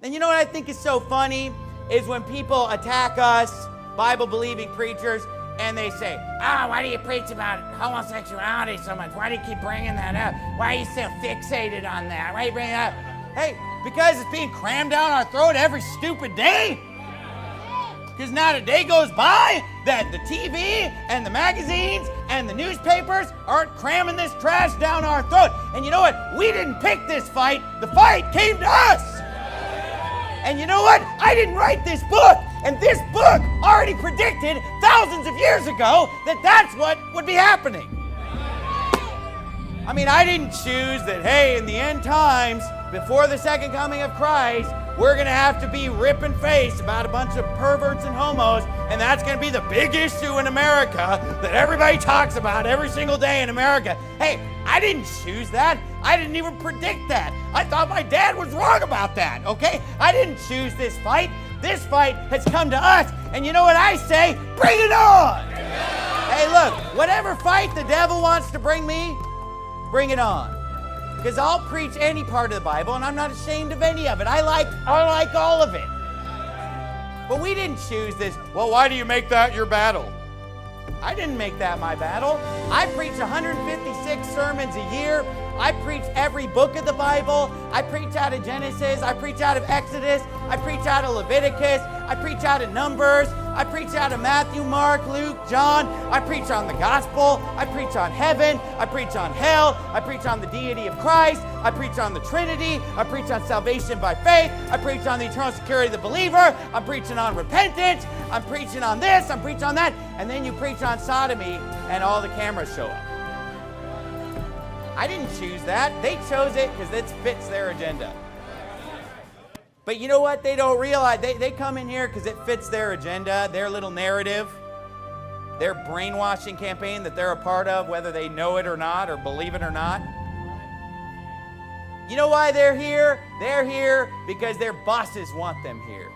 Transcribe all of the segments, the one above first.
And you know what I think is so funny is when people attack us, Bible-believing preachers, and they say, why do you preach about homosexuality so much? Why do you keep bringing that up? Why are you so fixated on that? Why are you bringing it up? Hey, because it's being crammed down our throat every stupid day. Because not a day goes by that the TV and the magazines and the newspapers aren't cramming this trash down our throat. And you know what? We didn't pick this fight. The fight came to us. And you know what? I didn't write this book. And this book already predicted thousands of years ago that that's what would be happening. I mean, I didn't choose that, hey, in the end times, before the second coming of Christ, we're going to have to be ripping face about a bunch of perverts and homos, and that's going to be the big issue in America that everybody talks about every single day in America. Hey, I didn't choose that. I didn't even predict that. I thought my dad was wrong about that, okay? I didn't choose this fight. This fight has come to us, and you know what I say? Bring it on! Hey, look, whatever fight the devil wants to bring me, bring it on. Because I'll preach any part of the Bible, and I'm not ashamed of any of it. I like all of it. But we didn't choose this. Well, why do you make that your battle? I didn't make that my battle. I preach 156 sermons a year. I preach every book of the Bible. I preach out of Genesis. I preach out of Exodus. I preach out of Leviticus. I preach out of Numbers. I preach out of Matthew, Mark, Luke, John. I preach on the gospel. I preach on heaven. I preach on hell. I preach on the deity of Christ. I preach on the Trinity. I preach on salvation by faith. I preach on the eternal security of the believer. I'm preaching on repentance. I'm preaching on this. I'm preaching on that. And then you preach on sodomy and all the cameras show up. I didn't choose that. They chose it because it fits their agenda. But you know what? They don't realize. They come in here because it fits their agenda, their little narrative, their brainwashing campaign that they're a part of, whether they know it or not or believe it or not. You know why they're here? They're here because their bosses want them here.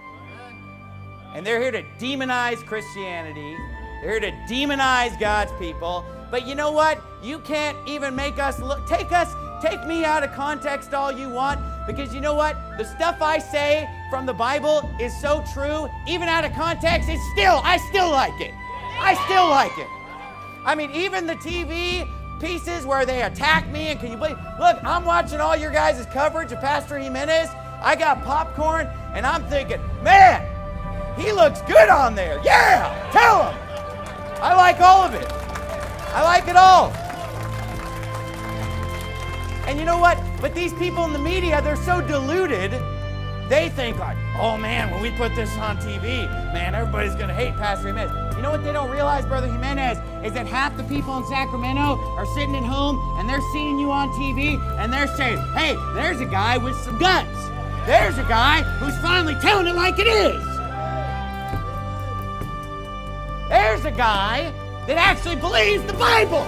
And they're here to demonize Christianity. They're here to demonize God's people. But you know what? You can't even make us look. Take me out of context all you want, because you know what? The stuff I say from the Bible is so true, even out of context, I still like it. I still like it. I mean, even the TV pieces where they attack me, and can you believe? Look, I'm watching all your guys' coverage of Pastor Jimenez. I got popcorn, and I'm thinking, man, he looks good on there. Yeah, tell him. I like all of it. I like it all. And you know what? But these people in the media, they're so deluded. They think like, oh man, when we put this on TV, man, everybody's going to hate Pastor Jimenez. You know what they don't realize, Brother Jimenez, is that half the people in Sacramento are sitting at home and they're seeing you on TV and they're saying, hey, there's a guy with some guts. There's a guy who's finally telling it like it is. There's a guy that actually believes the Bible.